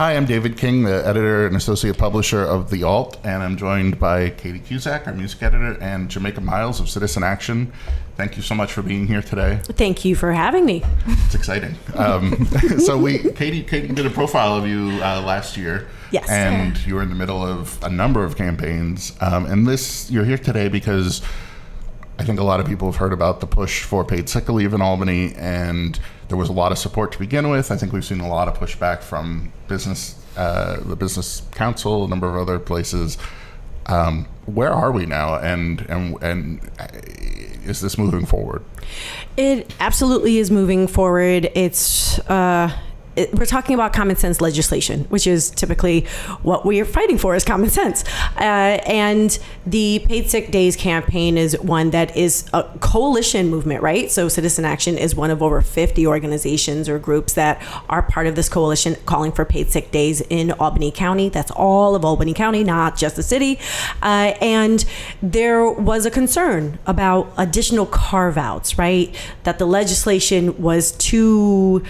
Hi, I'm David King, the editor and associate publisher of The Alt, and I'm joined by Katie Cusack, our music editor, and Jamaica Miles of Citizen Action. Thank you so much for being here today. Thank you for having me. It's exciting. Katie did a profile of you last year. Yes. And you were in the middle of a number of campaigns. You're here today because I think a lot of people have heard about the push for paid sick leave in Albany, and there was a lot of support to begin with. I think we've seen a lot of pushback from the Business Council, a number of other places. Where are we now, and is this moving forward? It absolutely is moving forward. We're talking about common sense legislation, which is typically what we are fighting for is common sense. And the Paid Sick Days campaign is one that is a coalition movement, right? So Citizen Action is one of over 50 organizations or groups that are part of this coalition calling for paid sick days in Albany County. That's all of Albany County, not just the city. And there was a concern about additional carve-outs, right? That the legislation was too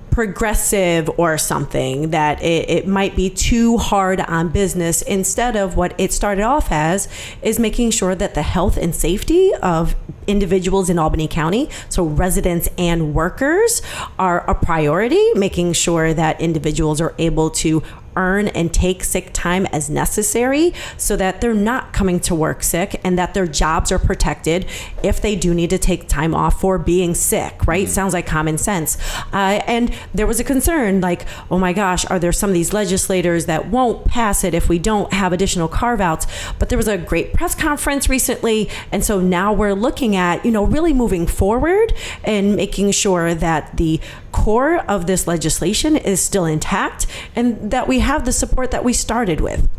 progressive or something, that it might be too hard on business, instead of what it started off as is making sure that the health and safety of individuals in Albany County, so residents and workers, are a priority, making sure that individuals are able to earn and take sick time as necessary so that they're not coming to work sick, and that their jobs are protected if they do need to take time off for being sick, right? Sounds like common sense. And there was a concern like, oh my gosh, are there some of these legislators that won't pass it if we don't have additional carve-outs? But there was a great press conference recently, and so now we're looking at, really moving forward and making sure that the core of this legislation is still intact and that we have the support that we started with.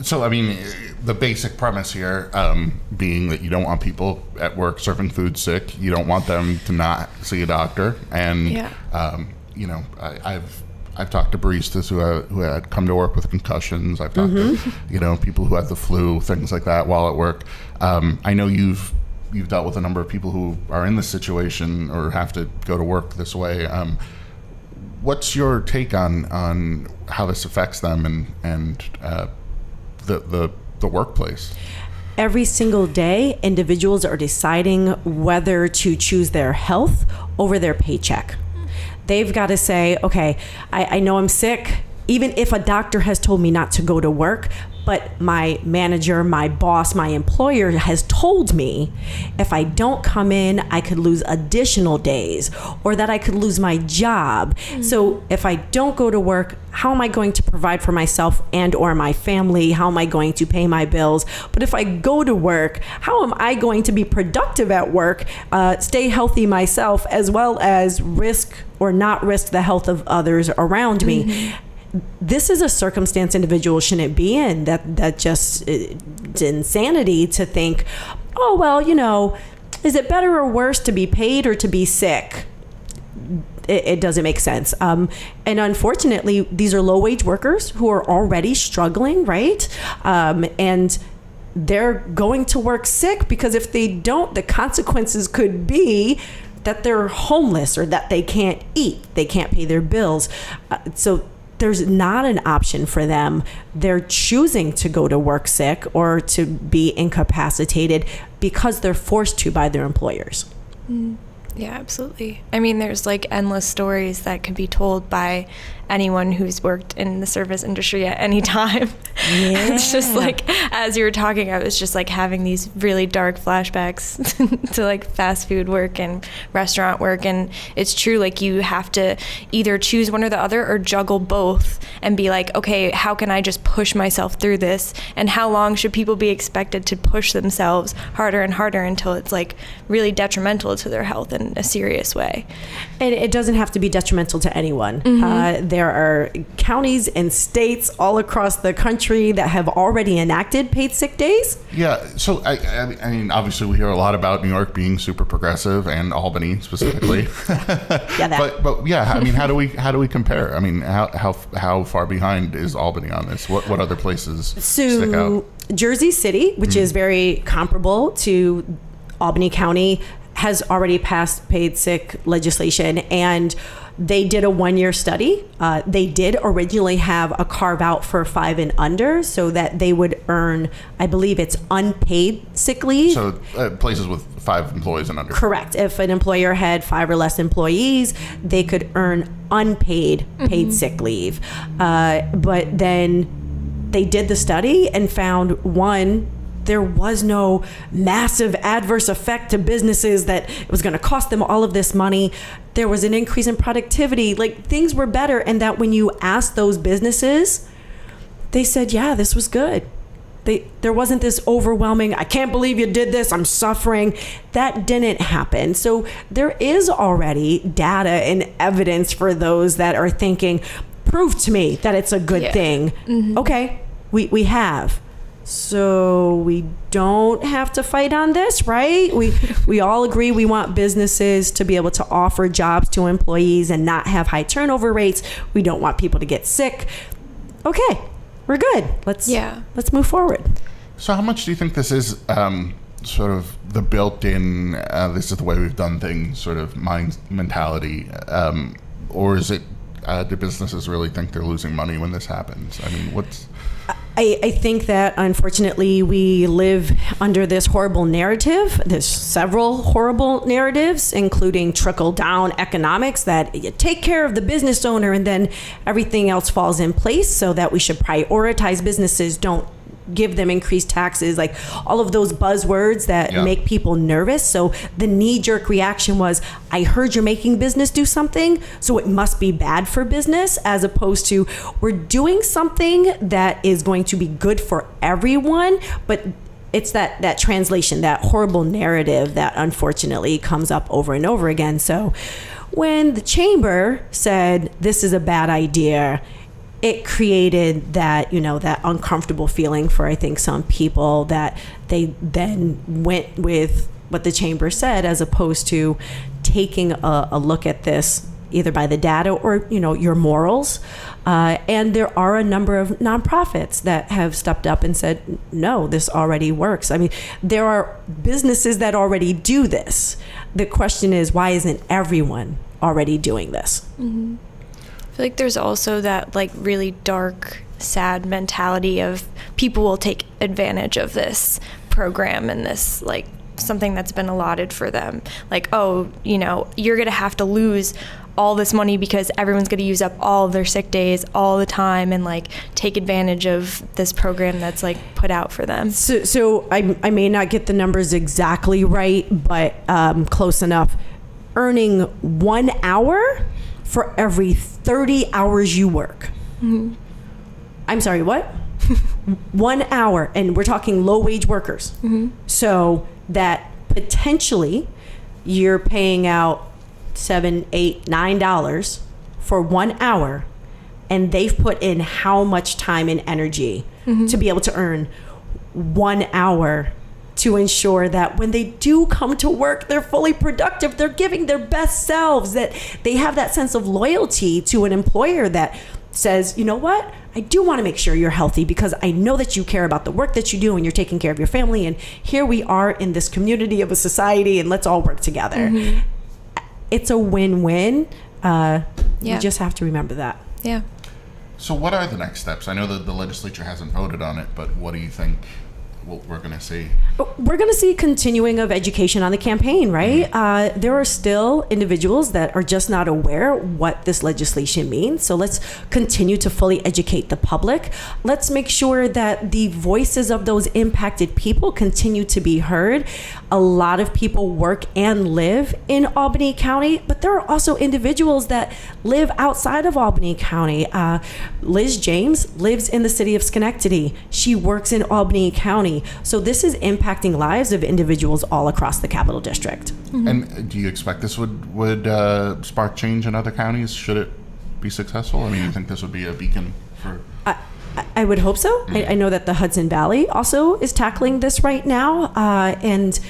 So, the basic premise here being that you don't want people at work serving food sick. You don't want them to not see a doctor. And, I've talked to baristas who had come to work with concussions. I've talked to, people who had the flu, things like that while at work. I know you've dealt with a number of people who are in this situation or have to go to work this way. What's your take on how this affects them and the workplace? Every single day, individuals are deciding whether to choose their health over their paycheck. They've got to say, okay, I know I'm sick, even if a doctor has told me not to go to work, but my manager, my boss, my employer has told me if I don't come in, I could lose additional days, or that I could lose my job. So if I don't go to work, how am I going to provide for myself and or my family? How am I going to pay my bills? But if I go to work, how am I going to be productive at work, stay healthy myself, as well as risk or not risk the health of others around me? This is a circumstance individuals shouldn't be in. That just, it's insanity to think, oh, well, is it better or worse to be paid or to be sick? It doesn't make sense. And unfortunately, these are low-wage workers who are already struggling, right? And they're going to work sick because if they don't, the consequences could be that they're homeless or that they can't eat, they can't pay their bills. So there's not an option for them. They're choosing to go to work sick or to be incapacitated because they're forced to by their employers. Yeah, absolutely. There's endless stories that could be told by anyone who's worked in the service industry at any time. Yeah. It's just as you were talking, I was just having these really dark flashbacks to fast food work and restaurant work. And it's true, you have to either choose one or the other or juggle both and be okay, how can I just push myself through this? And how long should people be expected to push themselves harder and harder until it's really detrimental to their health in a serious way? And it doesn't have to be detrimental to anyone. There are counties and states all across the country that have already enacted paid sick days. Yeah, so obviously we hear a lot about New York being super progressive and Albany specifically. But yeah, how do we compare? How far behind is Albany on this? What other places stick out? Jersey City, which is very comparable to Albany County, has already passed paid sick legislation, and they did a 1-year study. They did originally have a carve out for 5 and under so that they would earn, I believe it's unpaid sick leave. So places with 5 employees and under. Correct. If an employer had 5 or less employees, they could earn unpaid paid sick leave. But then they did the study and found, one, there was no massive adverse effect to businesses that it was going to cost them all of this money. There was an increase in productivity. Like, things were better. And that when you asked those businesses, they said, yeah, this was good. There wasn't this overwhelming, I can't believe you did this, I'm suffering. That didn't happen. So there is already data and evidence for those that are thinking, prove to me that it's a good thing. Okay, we have. So we don't have to fight on this, right? We all agree we want businesses to be able to offer jobs to employees and not have high turnover rates. We don't want people to get sick. Okay, we're good. Let's move forward. So how much do you think this is sort of the built-in, this is the way we've done things sort of mentality, or is it, do businesses really think they're losing money when this happens? I mean, I think that, unfortunately, we live under this horrible narrative. There's several horrible narratives, including trickle-down economics, that you take care of the business owner and then everything else falls in place, so that we should prioritize businesses, don't give them increased taxes, like all of those buzzwords that make people nervous. So the knee-jerk reaction was, I heard you're making business do something, so it must be bad for business, as opposed to, we're doing something that is going to be good for everyone. But it's that translation, that horrible narrative that unfortunately comes up over and over again. So when the chamber said this is a bad idea, it created that, that uncomfortable feeling for, I think, some people, that they then went with what the chamber said, as opposed to taking a look at this either by the data or, your morals. And there are a number of nonprofits that have stepped up and said, no, this already works. I mean, there are businesses that already do this. The question is, why isn't everyone already doing this? Mm-hmm. I feel like there's also that really dark, sad mentality of people will take advantage of this program and this something that's been allotted for them. Like, oh, you're going to have to lose all this money because everyone's going to use up all of their sick days all the time and take advantage of this program that's put out for them. So I may not get the numbers exactly right, but close enough. Earning 1 hour for every 30 hours you work. Mm-hmm. I'm sorry, what? 1 hour, and we're talking low-wage workers. Mm-hmm. So that potentially you're paying out $7, $8, $9 for 1 hour, and they've put in how much time and energy to be able to earn 1 hour to ensure that when they do come to work, they're fully productive, they're giving their best selves, that they have that sense of loyalty to an employer that says, you know what, I do want to make sure you're healthy because I know that you care about the work that you do and you're taking care of your family, and here we are in this community of a society and let's all work together. Mm-hmm. It's a win-win. You just have to remember that. Yeah. So what are the next steps? I know that the legislature hasn't voted on it, but what do you think we're going to see? We're going to see continuing of education on the campaign, right? Mm-hmm. There are still individuals that are just not aware what this legislation means. So let's continue to fully educate the public. Let's make sure that the voices of those impacted people continue to be heard. A lot of people work and live in Albany County, but there are also individuals that live outside of Albany County. Liz James lives in the city of Schenectady. She works in Albany County. So this is impacting lives of individuals all across the Capital District. Mm-hmm. And do you expect this would spark change in other counties? Should it be successful? I mean, you think this would be a beacon for... I would hope so. Mm-hmm. I know that the Hudson Valley also is tackling this right now. And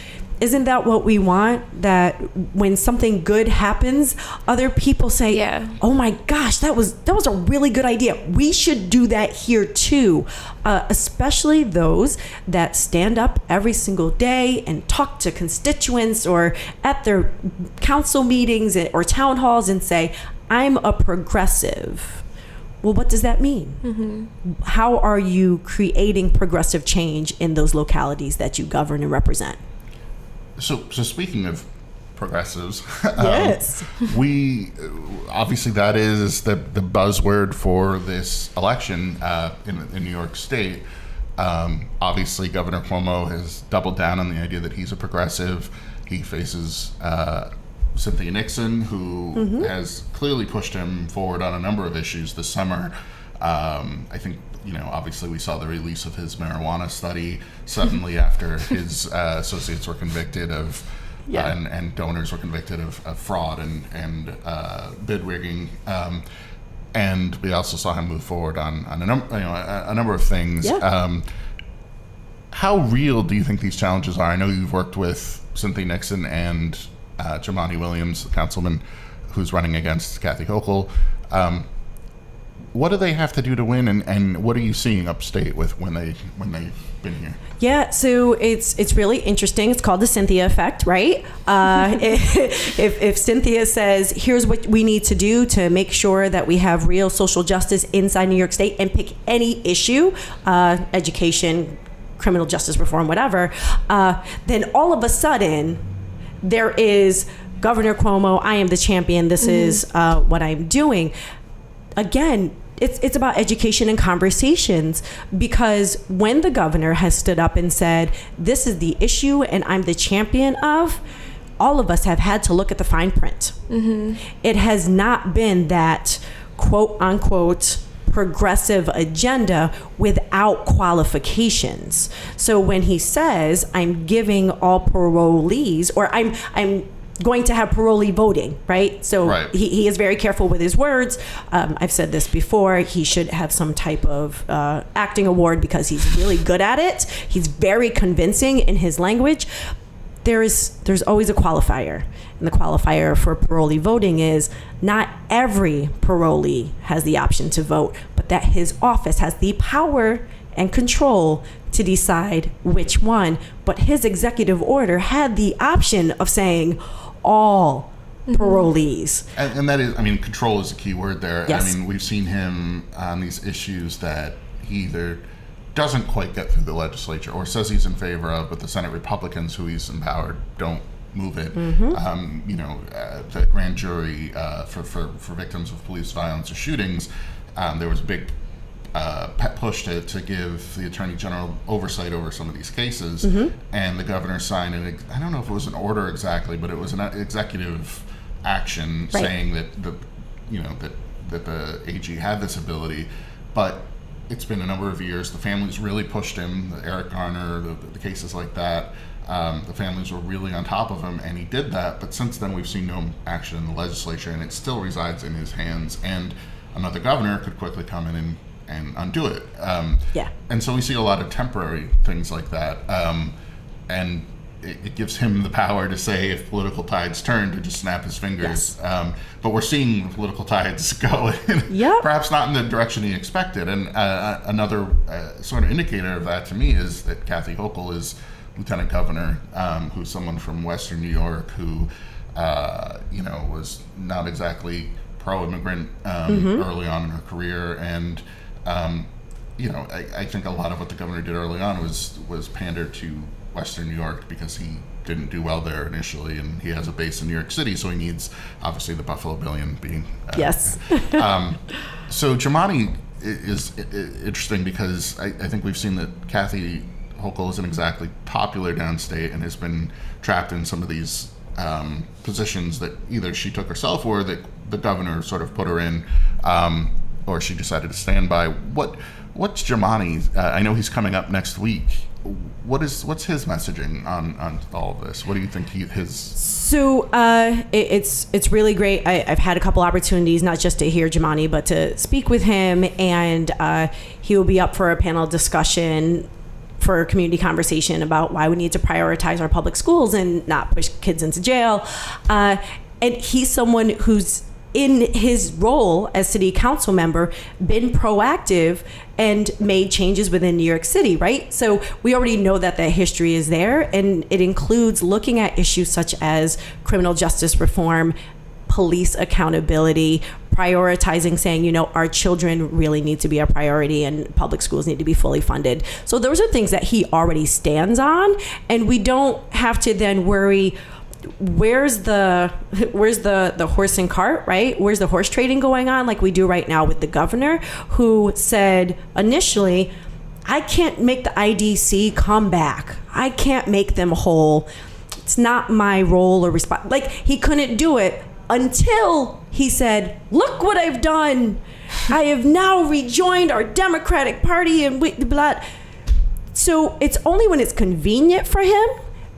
isn't that what we want? That when something good happens, other people say, "Oh my gosh, that was a really good idea. We should do that here too." Especially those that stand up every single day and talk to constituents or at their council meetings or town halls and say, "I'm a progressive." Well, what does that mean? Mm-hmm. How are you creating progressive change in those localities that you govern and represent? So speaking of progressives, yes, we obviously that is the buzzword for this election in New York State. Obviously, Governor Cuomo has doubled down on the idea that he's a progressive. He faces Cynthia Nixon, who has clearly pushed him forward on a number of issues this summer. I think, obviously we saw the release of his marijuana study suddenly after his associates were convicted of, and donors were convicted of fraud and bid rigging. And we also saw him move forward on a number of things. Yeah. How real do you think these challenges are? I know you've worked with Cynthia Nixon and Jamani Williams, the councilman who's running against Kathy Hochul. What do they have to do to win, and what are you seeing upstate with when they've been here? Yeah, so it's really interesting. It's called the Cynthia effect, right? If Cynthia says, here's what we need to do to make sure that we have real social justice inside New York State, and pick any issue, education, criminal justice reform, whatever, then all of a sudden there is Governor Cuomo, I am the champion, this is what I'm doing. Again, it's about education and conversations, because when the governor has stood up and said, this is the issue and I'm the champion of, all of us have had to look at the fine print. Mm-hmm. It has not been that quote unquote progressive agenda without qualifications. So when he says, I'm giving all parolees, or I'm going to have parolee voting, right? So he is very careful with his words. I've said this before. He should have some type of acting award because he's really good at it. He's very convincing in his language. There's always a qualifier. And the qualifier for parolee voting is not every parolee has the option to vote, but that his office has the power and control to decide which one. But his executive order had the option of saying all parolees. And that is, control is a key word there. Yes. We've seen him on these issues that he either doesn't quite get through the legislature or says he's in favor of, but the Senate Republicans who he's empowered don't move it. Mm-hmm. The grand jury for victims of police violence or shootings, there was a big push to give the Attorney General oversight over some of these cases, and the governor signed it. I don't know if it was an order exactly, but it was an executive action saying that the AG had this ability, but it's been a number of years. The families really pushed him, Eric Garner, the cases like that. The families were really on top of him, and he did that. But since then, we've seen no action in the legislature, and it still resides in his hands. And another governor could quickly come in and undo it. And so we see a lot of temporary things like that. And it gives him the power to say, if political tides turn, to just snap his fingers. Yes. But we're seeing political tides go perhaps not in the direction he expected. And another sort of indicator of that to me is that Kathy Hochul is lieutenant governor, who's someone from Western New York who, was not exactly pro-immigrant early on in her career. And, I think a lot of what the governor did early on was pander to Western New York because he didn't do well there initially, and he has a base in New York City, so he needs, obviously, the Buffalo Billion being... yes. So Jamani is interesting because I think we've seen that Kathy Hochul isn't exactly popular downstate and has been trapped in some of these positions that either she took herself or that the governor sort of put her in, or she decided to stand by. What's Jamani? I know he's coming up next week. What's his messaging on all of this? What do you think his? So it's really great. I've had a couple opportunities, not just to hear Jamani, but to speak with him, and he will be up for a panel discussion for a community conversation about why we need to prioritize our public schools and not push kids into jail. And he's someone who's, in his role as city council member, been proactive and made changes within New York City, right? So we already know that that history is there, and it includes looking at issues such as criminal justice reform, police accountability, prioritizing, saying, our children really need to be a priority and public schools need to be fully funded. So those are things that he already stands on, and we don't have to then worry, where's the horse and cart, right? Where's the horse trading going on, like we do right now with the governor, who said initially, I can't make the IDC come back. I can't make them whole. It's not my role or response. Like, he couldn't do it until he said, look what I've done. I have now rejoined our Democratic Party and blah. So it's only when it's convenient for him,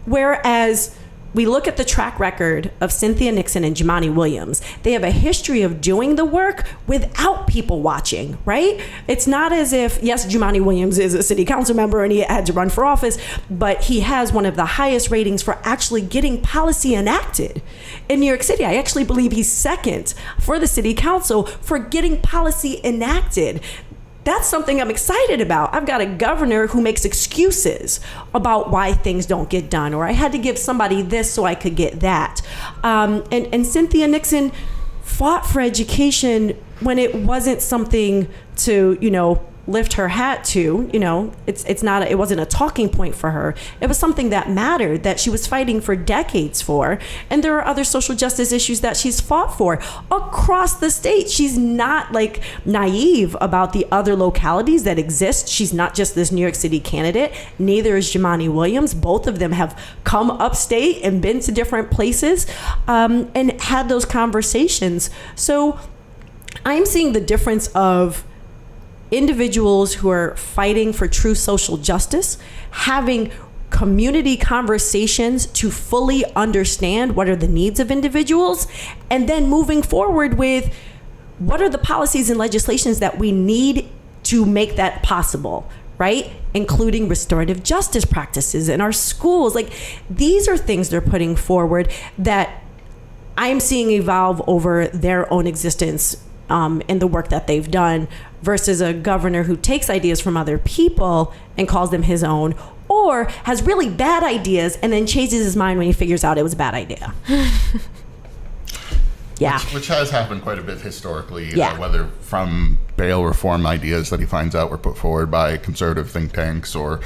whereas we look at the track record of Cynthia Nixon and Jumaane Williams. They have a history of doing the work without people watching, right? It's not as if, yes, Jumaane Williams is a city council member and he had to run for office, but he has one of the highest ratings for actually getting policy enacted in New York City. I actually believe he's second for the city council for getting policy enacted. That's something I'm excited about. I've got a governor who makes excuses about why things don't get done, or I had to give somebody this so I could get that. And Cynthia Nixon fought for education when it wasn't something to, lift her hat to. It wasn't a talking point for her. It was something that mattered, that she was fighting for decades for. And there are other social justice issues that she's fought for across the state. She's not naive about the other localities that exist. She's not just this New York City candidate. Neither is Jumaane Williams. Both of them have come upstate and been to different places and had those conversations. So I'm seeing the difference of individuals who are fighting for true social justice, having community conversations to fully understand what are the needs of individuals, and then moving forward with what are the policies and legislations that we need to make that possible, right? Including restorative justice practices in our schools. These are things they're putting forward that I'm seeing evolve over their own existence in the work that they've done, versus a governor who takes ideas from other people and calls them his own, or has really bad ideas and then changes his mind when he figures out it was a bad idea. Yeah. Which has happened quite a bit historically, yeah. Whether from bail reform ideas that he finds out were put forward by conservative think tanks, or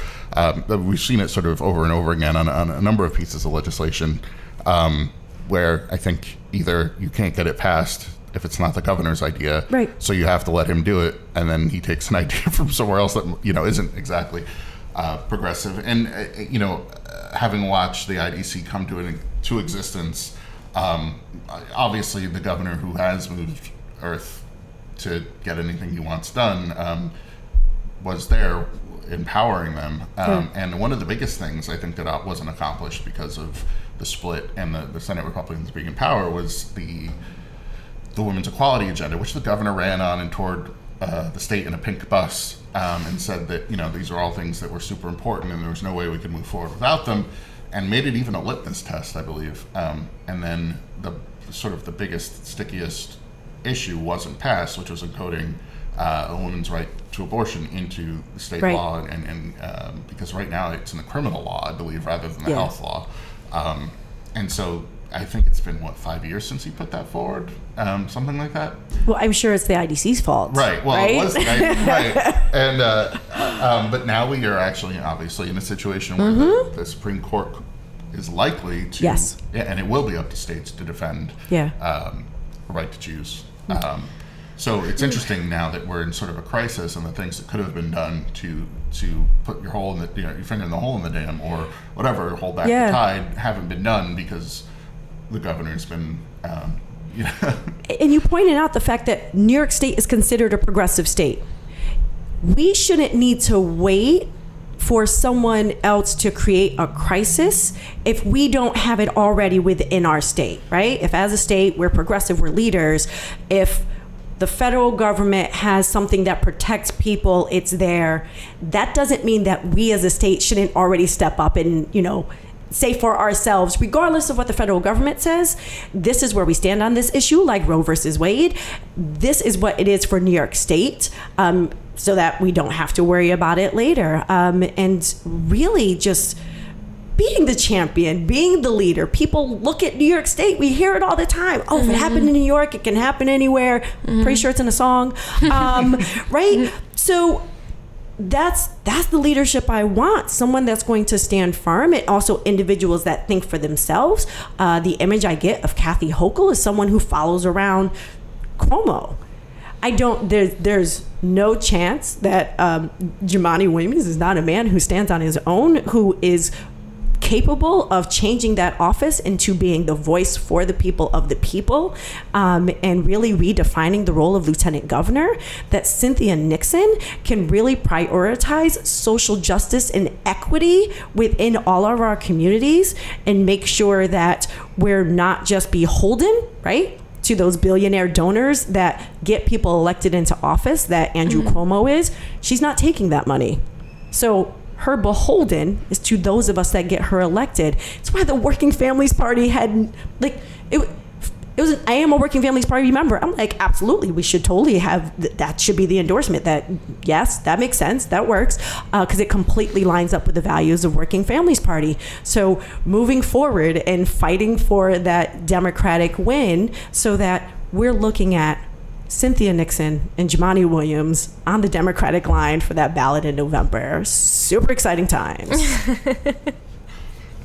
we've seen it sort of over and over again on a number of pieces of legislation where I think either you can't get it passed if it's not the governor's idea, right? So you have to let him do it, and then he takes an idea from somewhere else that isn't exactly progressive. And having watched the IDC come to existence, obviously the governor who has moved earth to get anything he wants done was there empowering them. And one of the biggest things I think that wasn't accomplished because of the split and the Senate Republicans being in power was the women's equality agenda, which the governor ran on and toured the state in a pink bus, and said that these are all things that were super important and there was no way we could move forward without them, and made it even a litmus test, I believe. And then the biggest, stickiest issue wasn't passed, which was encoding a woman's right to abortion into the state law, and because right now it's in the criminal law, I believe, rather than the health law. And so I think it's been 5 years since he put that forward, something like that. Well, I'm sure it's the IDC's fault. Right. Well, right? It was right. And but now we are actually obviously in a situation where the Supreme Court is likely to, and it will be up to states to defend the right to choose. So it's interesting now that we're in sort of a crisis, and the things that could have been done to put your hole in the your finger in the hole in the dam or whatever, hold back the tide, haven't been done because the governor's been, And you pointed out the fact that New York State is considered a progressive state. We shouldn't need to wait for someone else to create a crisis if we don't have it already within our state, right? If as a state we're progressive, we're leaders, if the federal government has something that protects people, it's there. That doesn't mean that we as a state shouldn't already step up and, say for ourselves, regardless of what the federal government says, this is where we stand on this issue, like Roe versus Wade. This is what it is for New York State, so that we don't have to worry about it later. And really just being the champion, being the leader. People look at New York State. We hear it all the time. Oh, if it happened in New York, it can happen anywhere. Pretty sure it's in a song, right? So that's the leadership I want. Someone that's going to stand firm, and also individuals that think for themselves. The image I get of Kathy Hochul is someone who follows around Cuomo. There's no chance that Jumaane Williams is not a man who stands on his own, who is capable of changing that office into being the voice for the people of the people, and really redefining the role of lieutenant governor, that Cynthia Nixon can really prioritize social justice and equity within all of our communities and make sure that we're not just beholden, right, to those billionaire donors that get people elected into office that Andrew Cuomo is. She's not taking that money. So her beholden is to those of us that get her elected. It's why the Working Families Party had, it was I am a Working Families Party member. I'm like, absolutely, we should totally have, that should be the endorsement, that yes, that makes sense, that works, because it completely lines up with the values of Working Families Party. So moving forward and fighting for that Democratic win, so that we're looking at Cynthia Nixon and Jumaane Williams on the Democratic line for that ballot in November. Super exciting times.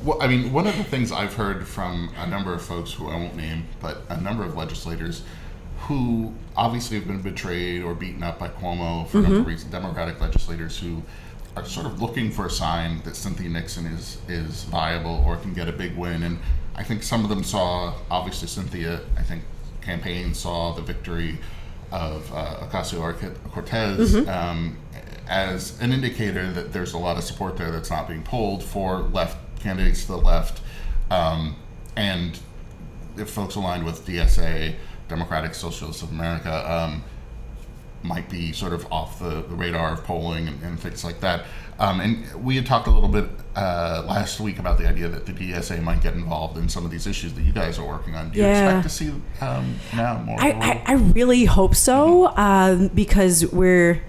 Well, I mean, one of the things I've heard from a number of folks who I won't name, but a number of legislators who obviously have been betrayed or beaten up by Cuomo for a number of reasons, Democratic legislators who are sort of looking for a sign that Cynthia Nixon is viable or can get a big win. And I think some of them saw, obviously Cynthia, I think campaign saw the victory of Ocasio-Cortez as an indicator that there's a lot of support there that's not being pulled for left candidates to the left. And if folks aligned with DSA, Democratic Socialists of America, might be sort of off the radar of polling and things like that. And we had talked a little bit last week about the idea that the DSA might get involved in some of these issues that you guys are working on. Do you expect to see now more? I really hope so, because we're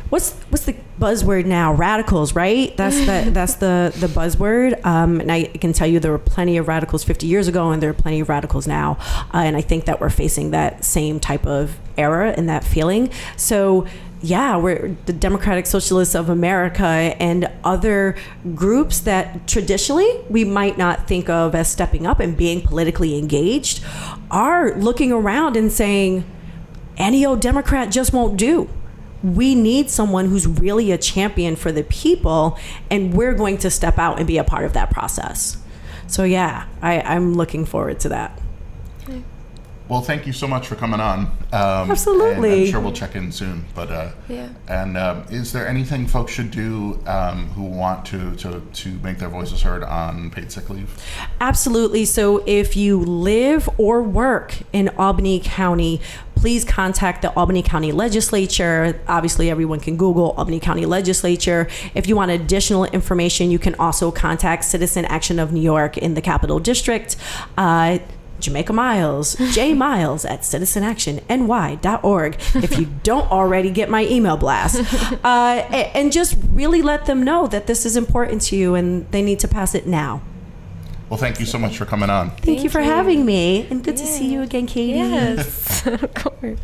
what's the buzzword now? Radicals, right? That's the buzzword. And I can tell you there were plenty of radicals 50 years ago, and there are plenty of radicals now. And I think that we're facing that same type of era and that feeling. So yeah, we're the Democratic Socialists of America and other groups that traditionally we might not think of as stepping up and being politically engaged are looking around and saying, any old Democrat just won't do. We need someone who's really a champion for the people, and we're going to step out and be a part of that process. So yeah, I'm looking forward to that. Okay. Well, thank you so much for coming on. Absolutely. And I'm sure we'll check in soon. But yeah. And is there anything folks should do who want to make their voices heard on paid sick leave? Absolutely. So if you live or work in Albany County, please contact the Albany County Legislature. Obviously, everyone can Google Albany County Legislature. If you want additional information, you can also contact Citizen Action of New York in the Capital District. Jamaica Miles, J Miles at citizenactionny.org if you don't already get my email blast. And just really let them know that this is important to you and they need to pass it now. Well, thank you so much for coming on. Thank you for having me. And good to see you again, Katie. Yes, of course.